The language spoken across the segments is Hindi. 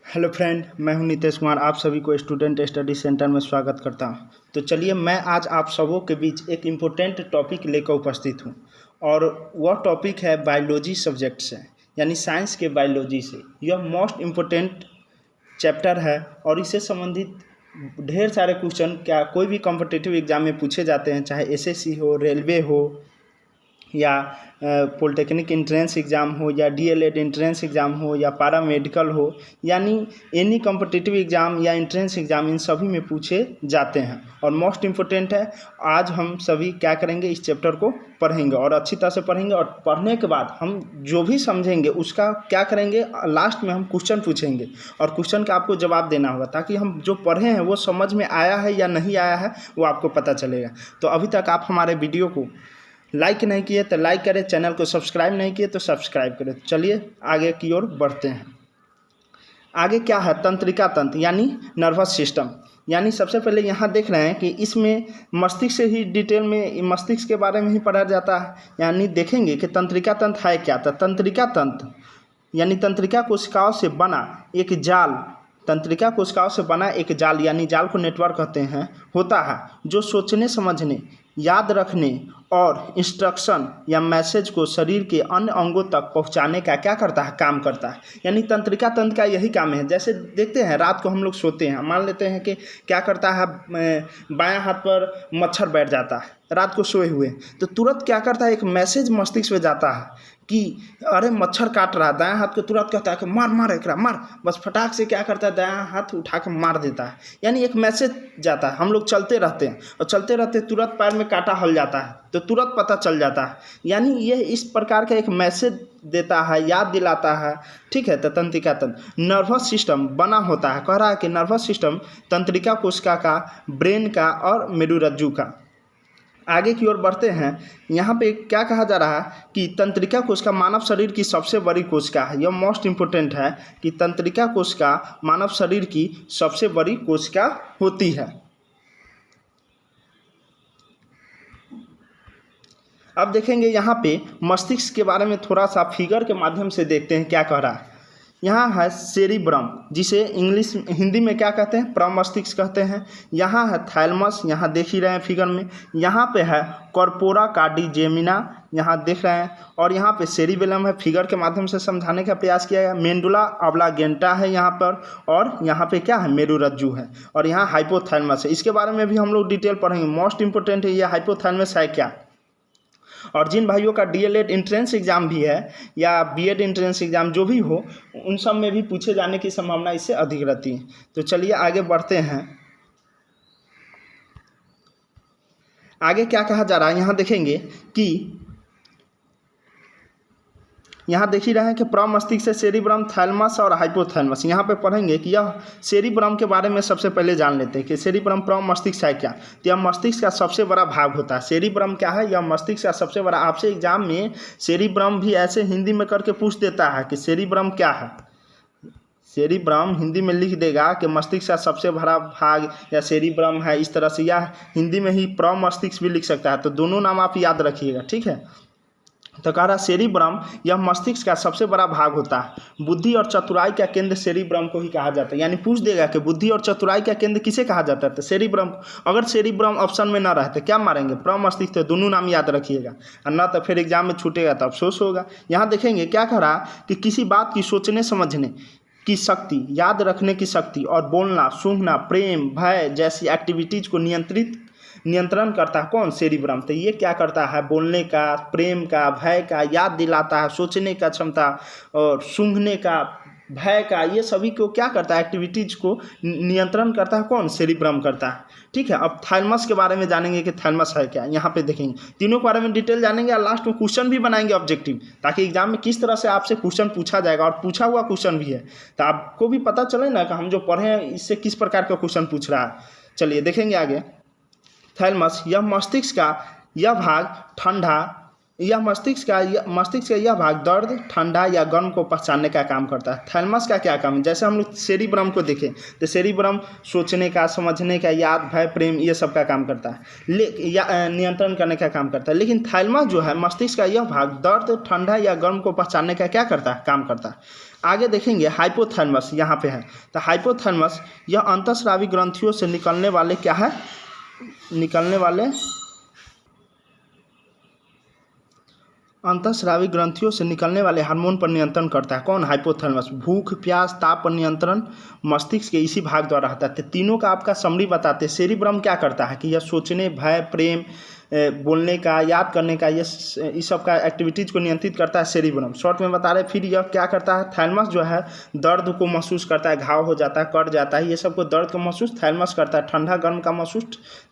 हेलो फ्रेंड, मैं हूं नितेश कुमार। आप सभी को स्टूडेंट स्टडी सेंटर में स्वागत करता हूं। तो चलिए, मैं आज आप सबों के बीच एक इम्पोर्टेंट टॉपिक लेकर उपस्थित हूं और वह टॉपिक है बायोलॉजी सब्जेक्ट से, यानी साइंस के बायोलॉजी से। यह मोस्ट इम्पोर्टेंट चैप्टर है और इससे संबंधित ढेर सारे क्वेश्चन कोई भी कॉम्पिटिटिव एग्जाम में पूछे जाते हैं, चाहे एसएससी हो, रेलवे हो, या पॉलिटेक्निक एंट्रेंस एग्ज़ाम हो, या डीएलएड एंट्रेंस एग्ज़ाम हो, या पारा मेडिकल हो, यानी एनी कॉम्पिटिटिव एग्ज़ाम या एंट्रेंस एग्ज़ाम, इन सभी में पूछे जाते हैं और मोस्ट इम्पोर्टेंट है। आज हम सभी क्या करेंगे, इस चैप्टर को पढ़ेंगे और अच्छी तरह से पढ़ेंगे और पढ़ने के बाद हम जो भी समझेंगे उसका क्या करेंगे, लास्ट में हम क्वेश्चन पूछेंगे और क्वेश्चन का आपको जवाब देना होगा, ताकि हम जो पढ़े हैं वो समझ में आया है या नहीं आया है वो आपको पता चलेगा। तो अभी तक आप हमारे वीडियो को लाइक नहीं किए तो लाइक करें, चैनल को सब्सक्राइब नहीं किए तो सब्सक्राइब करें। चलिए आगे की ओर बढ़ते हैं। आगे क्या है, तंत्रिका तंत्र यानी नर्वस सिस्टम। यानी सबसे पहले यहाँ देख रहे हैं कि इसमें मस्तिष्क से ही डिटेल में मस्तिष्क के बारे में ही पढ़ा जाता है। यानी देखेंगे कि तंत्रिका तंत्र है क्या। तो तंत्रिका तंत्र यानी तंत्रिका कोशिकाओं से बना एक जाल, तंत्रिका कोशिकाओं से बना एक जाल यानी जाल को नेटवर्क कहते हैं, होता है, जो सोचने, समझने, याद रखने और इंस्ट्रक्शन या मैसेज को शरीर के अन्य अंगों तक पहुंचाने का क्या करता है, काम करता है। यानी तंत्रिका तंत्र का यही काम है। जैसे देखते हैं रात को हम लोग सोते हैं, मान लेते हैं कि क्या करता है, बायां हाथ पर मच्छर बैठ जाता है रात को सोए हुए, तो तुरंत क्या करता है, एक मैसेज मस्तिष्क में जाता है कि अरे मच्छर काट रहा है। दायां हाथ को तुरंत कहता है कि मार मार एकरा मार, बस फटाक से क्या करता है, दायां हाथ उठा कर मार देता है। यानी एक मैसेज जाता है। हम लोग चलते रहते हैं और चलते रहते तुरंत पैर में कांटा हल जाता है तो तुरंत पता चल जाता है। यानी यह इस प्रकार का एक मैसेज देता है, याद दिलाता है। ठीक है, तो तंत्रिका तंत्र नर्वस सिस्टम बना होता है। कह रहा है कि नर्वस सिस्टम तंत्रिका कोशिका का, ब्रेन का और मेरुरज्जु का। आगे की ओर बढ़ते हैं। यहाँ पे क्या कहा जा रहा है कि तंत्रिका कोशिका मानव शरीर की सबसे बड़ी कोशिका है। यह मोस्ट इम्पोर्टेंट है कि तंत्रिका कोशिका मानव शरीर की सबसे बड़ी कोशिका होती है। अब देखेंगे यहाँ पे मस्तिष्क के बारे में थोड़ा सा फिगर के माध्यम से देखते हैं क्या कह रहा है। यहाँ है सेरिब्रम, जिसे हिंदी में क्या कहते हैं, प्रमस्तिष्क कहते हैं। यहाँ है थैलमस, यहाँ देख ही रहे हैं फिगर में। यहाँ पे है कॉर्पोरा कार्डिजेमिना, यहाँ देख रहे हैं। और यहाँ पे सेरिबेलम है, फिगर के माध्यम से समझाने का प्रयास किया गया। मेंडुला ऑब्लांगेटा है यहाँ पर, और यहाँ पे क्या है, मेरुरज्जु है, और यहाँ हाइपोथैलमस है। इसके बारे में भी हम लोग डिटेल पढ़ेंगे। मोस्ट इंपोर्टेंट है ये हाइपोथैलमस है क्या। और जिन भाइयों का डीएलएड एंट्रेंस एग्ज़ाम भी है या बीएड एंट्रेंस एग्ज़ाम जो भी हो, उन सब में भी पूछे जाने की संभावना इससे अधिक रहती है। तो चलिए आगे बढ़ते हैं। आगे क्या कहा जा रहा है, यहाँ देखेंगे कि यहाँ देख ही रहे हैं कि प्रमस्तिष्क से सेरिब्रम, थैलमस और हाइपोथैलमस। यहाँ पे पढ़ेंगे कि यह सेरिब्रम के बारे में सबसे पहले जान लेते हैं कि सेरिब्रम प्रमस्तिष्क है क्या। तो यह मस्तिष्क का सबसे बड़ा भाग होता है। सेरिब्रम क्या है, यह मस्तिष्क का सबसे बड़ा। आपसे एग्जाम में सेरिब्रम भी ऐसे हिंदी में करके पूछ देता है कि सेरिब्रम क्या है। सेरिब्रम हिंदी में लिख देगा कि मस्तिष्क का सबसे बड़ा भाग या सेरिब्रम है, इस तरह से, या हिंदी में ही प्रमस्तिष्क भी लिख सकता है। तो दोनों नाम आप याद रखिएगा, ठीक है। तो कह रहा सेरिब्रम यह मस्तिष्क का सबसे बड़ा भाग होता है। बुद्धि और चतुराई का केंद्र सेरिब्रम को ही कहा जाता है। यानी पूछ देगा कि बुद्धि और चतुराई का केंद्र किसे कहा जाता है, तो सेरिब्रम को। अगर सेरिब्रम ऑप्शन में ना रहते क्या मारेंगे, प्रमस्तिष्क। तो दोनों नाम याद रखिएगा, और ना तो फिर एग्जाम में छूटेगा तो अफसोस होगा। यहाँ देखेंगे क्या कह रहा कि किसी बात की सोचने समझने की शक्ति, याद रखने की शक्ति और बोलना, सूंघना, प्रेम, भय जैसी एक्टिविटीज़ को नियंत्रण करता है कौन, सेरिब्रम। तो ये क्या करता है, बोलने का, प्रेम का, भय का, याद दिलाता है, सोचने का क्षमता और सूंघने का, भय का, ये सभी को क्या करता है, एक्टिविटीज़ को नियंत्रण करता है कौन, सेरिब्रम करता है। ठीक है। अब थैलमस के बारे में जानेंगे कि थैलमस है क्या। यहाँ पे देखेंगे तीनों के बारे में डिटेल जानेंगे और लास्ट में क्वेश्चन भी बनाएंगे ऑब्जेक्टिव, ताकि एग्जाम में किस तरह से आपसे क्वेश्चन पूछा जाएगा, और पूछा हुआ क्वेश्चन भी है, तो आपको भी पता चले ना कि हम जो पढ़े हैं इससे किस प्रकार का क्वेश्चन पूछ रहा है। चलिए देखेंगे आगे। थैलमस यह मस्तिष्क का यह भाग ठंडा, यह मस्तिष्क का यह भाग दर्द, ठंडा या गर्म को पहचानने का काम करता है। थैलेमस का क्या काम है? जैसे हम लोग सेरिब्रम को देखें तो सेरिब्रम सोचने का, समझने का, याद, भय, प्रेम ये सब का काम करता है, या नियंत्रण करने का काम करता है। लेकिन थैलेमस जो है, मस्तिष्क का यह भाग दर्द, ठंडा या गर्म को पहचानने का क्या करता है? काम करता है। आगे देखेंगे हाइपोथैलेमस यहाँ पे है। तो हाइपोथैलेमस यह अंतःस्रावी ग्रंथियों से निकलने वाले क्या है? अंतःस्रावी ग्रंथियों से निकलने वाले हार्मोन पर नियंत्रण करता है। कौन? हाइपोथैलेमस। भूख, प्यास, ताप पर नियंत्रण मस्तिष्क के इसी भाग द्वारा होता है। तो तीनों का आपका समरी बताते हैं। सेरिब्रम क्या करता है कि यह सोचने, भय, प्रेम, बोलने का, याद करने का, ये इस सब का एक्टिविटीज़ को नियंत्रित करता है सेरिब्रम। शॉर्ट में बता रहे। फिर यह क्या करता है? थैलेमस जो है दर्द को महसूस करता है, घाव हो जाता है, कट जाता है, ये सब को दर्द को महसूस थैलेमस करता है। ठंडा गर्म का महसूस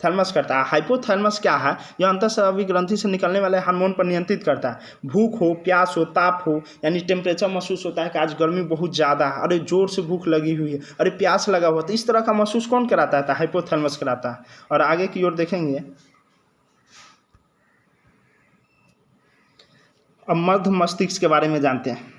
थैलेमस करता है। हाइपोथैलेमस क्या है? यह अंतःस्रावी ग्रंथि से निकलने वाले हार्मोन पर नियंत्रित करता है। भूख हो, प्यास हो, ताप हो, यानी टेम्परेचर महसूस होता है कि आज गर्मी बहुत ज़्यादा है, अरे जोर से भूख लगी हुई है, अरे प्यास लगा हुआ, तो इस तरह का महसूस कौन कराता है? हाइपोथैलेमस कराता है। और आगे की ओर देखेंगे, अब मध्य मस्तिष्क के बारे में जानते हैं।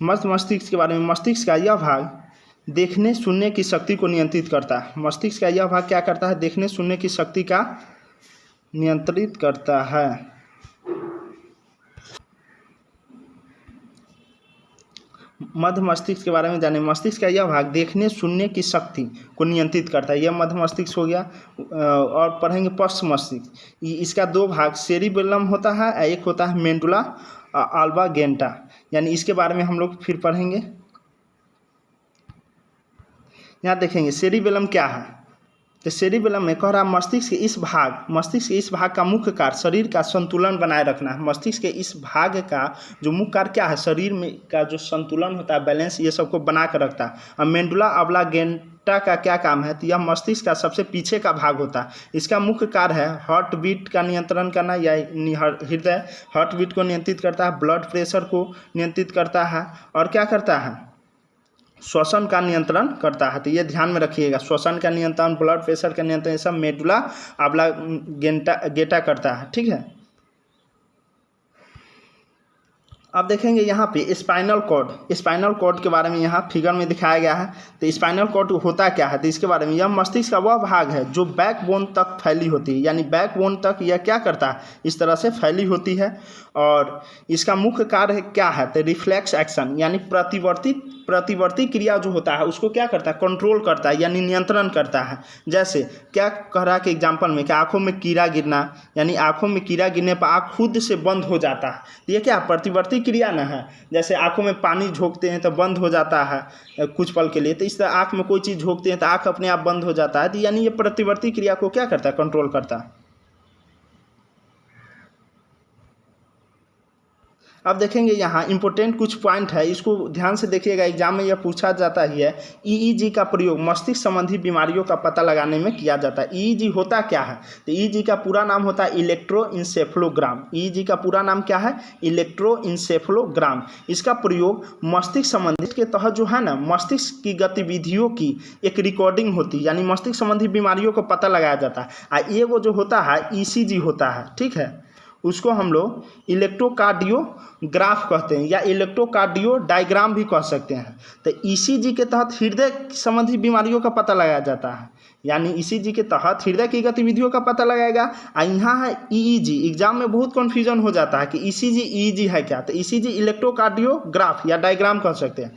मध्य मस्तिष्क के बारे में, मस्तिष्क का यह भाग देखने सुनने की शक्ति को नियंत्रित करता है। मस्तिष्क का यह भाग क्या करता है? देखने सुनने की शक्ति का नियंत्रित करता है। मध्य मस्तिष्क के बारे में जाने। मस्तिष्क का यह भाग देखने सुनने की शक्ति को नियंत्रित करता है। यह मध्य मस्तिष्क हो गया। और पढ़ेंगे पश्च मस्तिष्क। इसका दो भाग सेरिबेलम होता है, एक होता है मेडुला ऑब्लांगेटा, यानी इसके बारे में हम लोग फिर पढ़ेंगे। यहाँ देखेंगे सेरिबेलम क्या है। तो सेरिबेलम में कह रहा है मस्तिष्क के इस भाग का मुख्य कार्य शरीर का संतुलन बनाए रखना है। मस्तिष्क के इस भाग का जो मुख्य कार्य क्या है? शरीर में का जो संतुलन होता है, बैलेंस, ये सबको बना कर रखता है। और मेडुला ऑब्लांगेटा का क्या काम है? तो यह मस्तिष्क का सबसे पीछे का भाग होता है। इसका मुख्य कार्य है हार्ट बीट का नियंत्रण करना, या हृदय हार्ट बीट को नियंत्रित करता है, ब्लड प्रेशर को नियंत्रित करता है, और क्या करता है? श्वसन का नियंत्रण करता है। तो ये ध्यान में रखिएगा, श्वसन का नियंत्रण, ब्लड प्रेशर का नियंत्रण, ये सब मेडुला ऑब्लांगेटा करता है। ठीक है। अब देखेंगे यहाँ पे स्पाइनल कॉर्ड के बारे में यहाँ फिगर में दिखाया गया है। तो स्पाइनल कॉर्ड होता क्या है? तो इसके बारे में, यह मस्तिष्क का वह भाग है जो बैकबोन तक फैली होती है, यानी बैकबोन तक यह क्या करता है? इस तरह से फैली होती है। और इसका मुख्य कार्य क्या है? तो रिफ्लेक्स एक्शन, यानी प्रतिवर्ती क्रिया जो होता है उसको क्या करता है? कंट्रोल करता है, यानी नियंत्रण करता है। जैसे क्या कह रहा है कि एग्जाम्पल में, कि आँखों में कीड़ा गिरना, यानी आँखों में कीड़ा गिरने पर आँख खुद से बंद हो जाता है। ये क्या प्रतिवर्ती क्रिया न है? जैसे आँखों में पानी झोंकते हैं तो बंद हो जाता है कुछ पल के लिए, तो इस तरह आँख में कोई चीज़ झोंकते हैं तो आँख अपने आप बंद हो जाता है। तो यानी ये प्रतिवर्ती क्रिया को क्या करता है? कंट्रोल करता है। अब देखेंगे यहाँ इंपॉर्टेंट कुछ पॉइंट है, इसको ध्यान से देखिएगा, एग्जाम में यह पूछा जाता ही है। ईईजी का प्रयोग मस्तिष्क संबंधी बीमारियों का पता लगाने में किया जाता है। ईईजी होता क्या है? तो ईईजी का पूरा नाम होता है इलेक्ट्रोइंसेफेलोग्राम। ईईजी का पूरा नाम क्या है? इलेक्ट्रोइंसेफेलोग्राम। इसका प्रयोग मस्तिष्क संबंधी के तहत जो है ना, मस्तिष्क की गतिविधियों की एक रिकॉर्डिंग होती है, यानी मस्तिष्क संबंधी बीमारियों का पता लगाया जाता है। ये वो जो होता है ईसीजी होता है, ठीक है, उसको हम लोग इलेक्ट्रोकार्डियोग्राफ कहते हैं, या इलेक्ट्रोकार्डियो डायग्राम भी कह सकते हैं। तो ईसीजी के तहत हृदय संबंधी बीमारियों का पता लगाया जाता है, यानी ईसीजी के तहत हृदय की गतिविधियों का पता लगाएगा। यहाँ है ईईजी। एग्जाम में बहुत कन्फ्यूजन हो जाता है कि ईसीजी ईईजी है क्या? तो ईसीजी इलेक्ट्रोकार्डियोग्राफ या डायग्राम कह सकते हैं।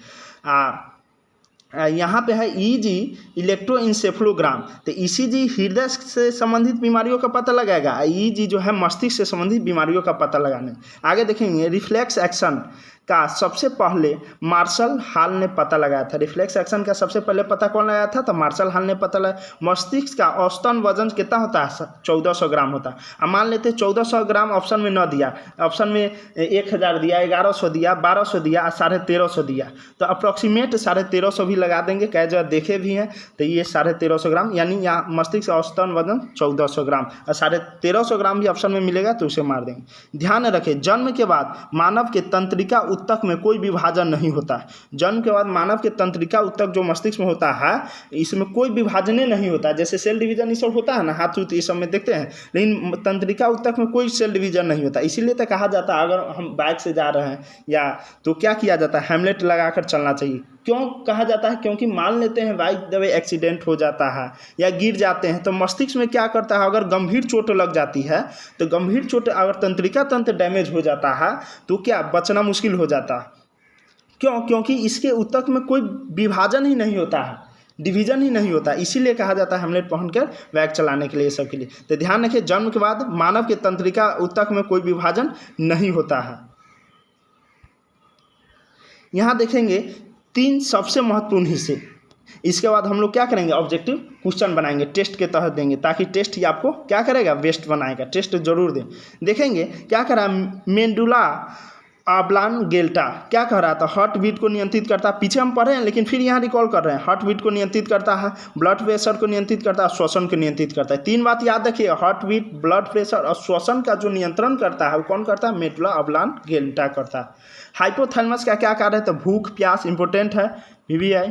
यहाँ पे है ईजी इलेक्ट्रोइंसेफेलोग्राम। तो ईसीजी हृदय से संबंधित बीमारियों का पता लगाएगा, ईजी जो है मस्तिष्क से संबंधित बीमारियों का पता लगाने। आगे देखेंगे रिफ्लेक्स एक्शन का सबसे पहले मार्शल हॉल ने पता लगाया था। रिफ्लेक्स एक्शन का सबसे पहले पता कौन लगाया था? तो मार्शल हॉल ने पता लगाया। मस्तिष्क का औसतन वजन कितना होता है? 1400 ग्राम होता है। अब मान लेते 1400 ग्राम ऑप्शन में न दिया, ऑप्शन में 1000 दिया, 1100 दिया, 1200 दिया, 1350 दिया, तो अप्रॉक्सीमेट 1350 भी लगा देंगे, कई जगह देखे भी हैं। तो ये 1350 ग्राम, यानी यहाँ मस्तिष्क का औसतन वजन 1400 ग्राम, और 1350 ग्राम भी ऑप्शन में मिलेगा तो उसे मार देंगे। ध्यान रखें, जन्म के बाद मानव के तंत्रिका ऊतक में कोई विभाजन नहीं होता। जन्म के बाद मानव के तंत्रिका ऊतक जो मस्तिष्क में होता है इसमें कोई विभाजन नहीं होता। जैसे सेल डिवीजन ये सब होता है ना, हाथ ये सब में देखते हैं, लेकिन तंत्रिका ऊतक में कोई सेल डिवीजन नहीं होता। इसीलिए तो कहा जाता है अगर हम बाइक से जा रहे हैं या तो क्या किया जाता है, हेलमेट लगाकर चलना चाहिए। क्यों कहा जाता है? क्योंकि मान लेते हैं बाइक जब एक्सीडेंट हो जाता है या गिर जाते हैं तो मस्तिष्क में क्या करता है, अगर गंभीर चोट लग जाती है तो गंभीर चोट अगर तंत्रिका तंत्र डैमेज हो जाता है तो क्या बचना मुश्किल हो जाता है। क्यों? क्योंकि इसके ऊतक में कोई विभाजन ही नहीं होता है, डिवीजन ही नहीं होता। इसीलिए कहा जाता है हेलमेट पहनकर बाइक चलाने के लिए, सब के लिए। तो ध्यान रखिए, जन्म के बाद मानव के तंत्रिका ऊतक में कोई विभाजन नहीं होता है। यहाँ देखेंगे 3 सबसे महत्वपूर्ण हिस्से। इसके बाद हम लोग क्या करेंगे, ऑब्जेक्टिव क्वेश्चन बनाएंगे, टेस्ट के तहत देंगे, ताकि टेस्ट ही आपको क्या करेगा, बेस्ट बनाएगा। टेस्ट जरूर दें। देखेंगे क्या करा, मेडुला ऑब्लांगेटा क्या कह रहा था, हार्ट बीट को नियंत्रित करता है। पीछे हम पढ़े हैं लेकिन फिर यहाँ रिकॉल कर रहे हैं। हार्ट बीट को नियंत्रित करता है, ब्लड प्रेशर को नियंत्रित करता है, श्वसन को नियंत्रित करता है। 3 बात याद रखिए, हार्ट बीट, ब्लड प्रेशर और श्वसन का जो नियंत्रण करता है वो कौन करता है, मेडुला ऑब्लांगेटा करता है। हाइपोथैलेमस का क्या कार्य है, तो भूख प्यास इंपॉर्टेंट है, VVI।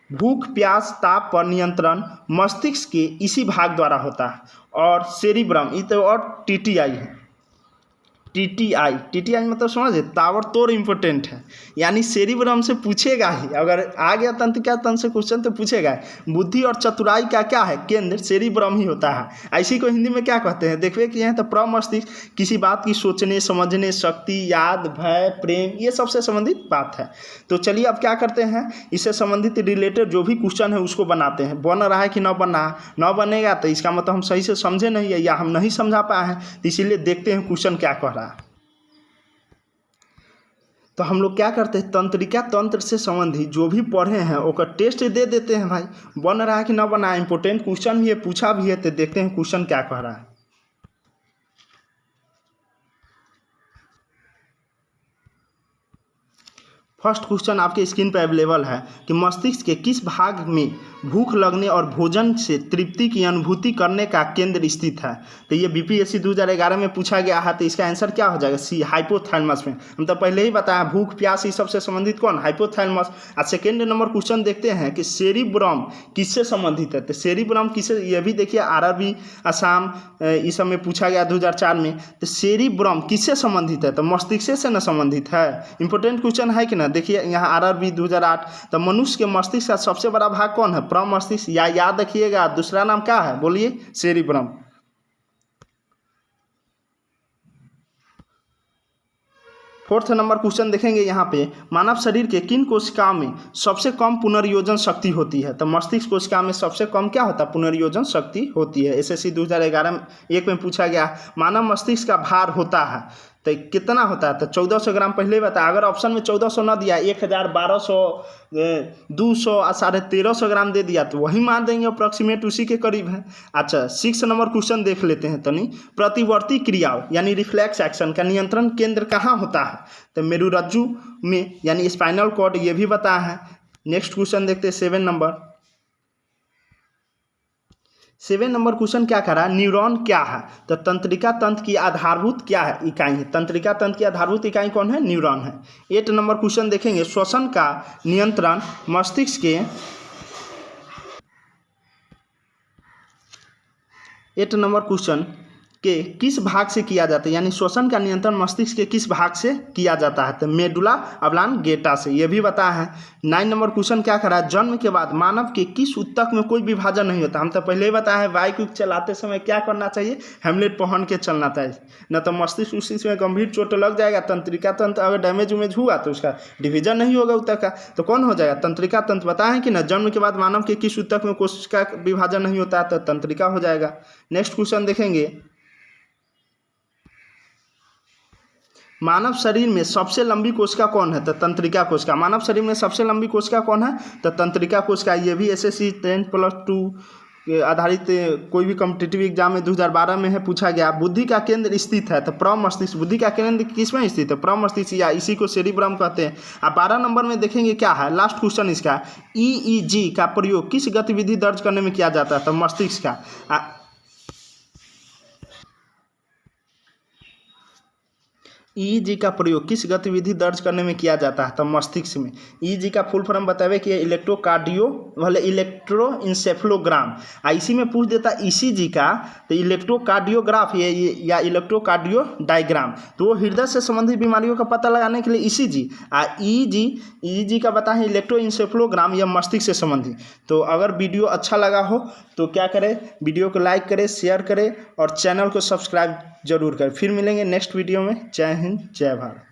भूख प्यास ताप पर नियंत्रण मस्तिष्क के इसी भाग द्वारा होता है। और सेरिब्रम, ये तो और TTI है। TTI मतलब समझे, ताबड़तोड़ इम्पोर्टेंट है, यानी सेरिब्रम से पूछेगा ही। अगर आ गया तंत्रिका तंत्र से क्वेश्चन तो पूछेगा। बुद्धि और चतुराई का क्या है केंद्र, सेरिब्रम ही होता है। ऐसी को हिंदी में क्या कहते हैं, देखिए कि यहाँ तो प्रमस्तिष्क किसी बात की सोचने समझने शक्ति, याद, भय, प्रेम, ये सबसे संबंधित बात है। तो चलिए अब क्या करते हैं, इससे संबंधित रिलेटेड जो भी क्वेश्चन है उसको बनाते हैं। बन रहा है कि न बनेगा तो इसका मतलब हम सही से समझे नहीं है या हम नहीं समझा पाए हैं। तो इसीलिए देखते हैं क्वेश्चन क्या कह रहा है। तो हम लोग क्या करते हैं, तंत्रिका तंत्र से संबंधित जो भी पढ़े हैं ओकर टेस्ट दे देते हैं। भाई बन रहा है कि ना बना है, इंपॉर्टेंट क्वेश्चन भी है, पूछा भी है। तो देखते हैं क्वेश्चन क्या कह रहा है। फर्स्ट क्वेश्चन आपके स्क्रीन पर अवेलेबल है कि मस्तिष्क के किस भाग में भूख लगने और भोजन से तृप्ति की अनुभूति करने का केंद्र स्थित है। तो ये BPSC 2011 में पूछा गया है। तो इसका आंसर क्या हो जाएगा, C, हाइपोथैलेमस में। हम तो पहले ही बताया, भूख प्यास इस सबसे संबंधित कौन, हाइपोथैलेमस। आज सेकेंड नंबर क्वेश्चन देखते हैं कि सेरिब्रम किससे संबंधित है। तो सेरिब्रम किससे, ये भी देखिए RRB असम इस सब में पूछा गया 2004 में। तो सेरिब्रम किससे संबंधित है, तो मस्तिष्क से न संबंधित है। इंपॉर्टेंट क्वेश्चन है कि ना। देखिए यहाँ RRB 2008। तो मनुष्य के मस्तिष्क का सबसे बड़ा भाग कौन है, प्रमस्तिष्क, या याद रखिएगा दूसरा नाम क्या है, बोलिए, सेरिब्रम। फोर्थ नंबर क्वेश्चन देखेंगे यहाँ पे, मानव शरीर के किन कोशिकाओं में सबसे कम पुनर्योजन शक्ति होती है। तो मस्तिष्क कोशिका में सबसे कम क्या होता है, पुनर्योजन शक्ति होती है। SSC 2011 में पूछा गया, मानव मस्तिष्क का भार होता है तो कितना होता है, तो 1400 ग्राम पहले बताया। अगर ऑप्शन में 1400 न दिया, 1000, 1200, 200 और 1350 ग्राम दे दिया तो वही मान देंगे, अप्रॉक्सीमेट उसी के करीब है। अच्छा 6 नंबर क्वेश्चन देख लेते हैं। तनी प्रतिवर्ती क्रियाओं यानी रिफ्लेक्स एक्शन का नियंत्रण केंद्र कहाँ होता है, तो मेरुरज्जु में यानी स्पाइनल कॉर्ड, ये भी बताया है। नेक्स्ट क्वेश्चन देखते हैं 7 नंबर क्वेश्चन क्या करा, न्यूरॉन क्या है। तो तंत्रिका तंत्र की आधारभूत क्या है, इकाई है। तंत्रिका तंत्र की आधारभूत इकाई कौन है, न्यूरॉन है। 8 नंबर क्वेश्चन देखेंगे, श्वसन का नियंत्रण मस्तिष्क के 8 नंबर क्वेश्चन के किस भाग से किया जाता है, यानी श्वसन का नियंत्रण मस्तिष्क के किस भाग से किया जाता है, तो मेडुला ऑब्लांगेटा से, यह भी बताया है। 9 नंबर क्वेश्चन क्या करा, जन्म के बाद मानव के किस ऊतक में कोई विभाजन नहीं होता। हम तो पहले ही बताया है, बाइक चलाते समय क्या करना चाहिए, हेलमेट पहन के चलना चाहिए, न तो मस्तिष्क उसी में गंभीर चोट लग जाएगा। तंत्रिका तंत्र अगर डैमेज उमेज हुआ तो उसका डिवीजन नहीं होगा ऊतक का, तो कौन हो जाएगा, तंत्रिका तंत्र। बताएं कि न, जन्म के बाद मानव के किस ऊतक में कोशिका का विभाजन नहीं होता, तो तंत्रिका हो जाएगा। नेक्स्ट क्वेश्चन देखेंगे, मानव शरीर में सबसे लंबी कोशिका कौन है, तो तंत्रिका कोशिका। मानव शरीर में सबसे लंबी कोशिका कौन है, तो तंत्रिका कोशिका। ये भी SSC 10+2 के आधारित कोई भी कॉम्पिटिटिव एग्जाम में 2012 में है, पूछा गया। बुद्धि का केंद्र स्थित है, तो प्रमस्तिष्क। बुद्धि का केंद्र किस में स्थित है, प्रमस्तिष्क, या इसी को सेरिब्रम कहते हैं। अब 12 नंबर में देखेंगे क्या है, लास्ट क्वेश्चन इसका, EEG का प्रयोग किस गतिविधि दर्ज करने में किया जाता है, तो मस्तिष्क का। ईईजी का प्रयोग किस गतिविधि दर्ज करने में किया जाता है? तो मस्तिष्क में। ईईजी का फुल फॉर्म बतावे कि इलेक्ट्रोकार्डियो वाले इलेक्ट्रोइंसेफ्लोग्राम। इसी में पूछ देता ईसीजी का तो इलेक्ट्रोकार्डियोग्राफ या इलेक्ट्रोकार्डियो डायग्राम, तो हृदय से संबंधित बीमारियों का पता लगाने के लिए ईसीजी। ईईजी का बताएं इलेक्ट्रोइंसेफ्लोग्राम या मस्तिष्क से संबंधित। तो अगर वीडियो अच्छा लगा हो तो क्या करें, वीडियो को लाइक करें, शेयर करें और चैनल को सब्सक्राइब जरूर करें। फिर मिलेंगे नेक्स्ट वीडियो में। जय हिंद, जय भारत।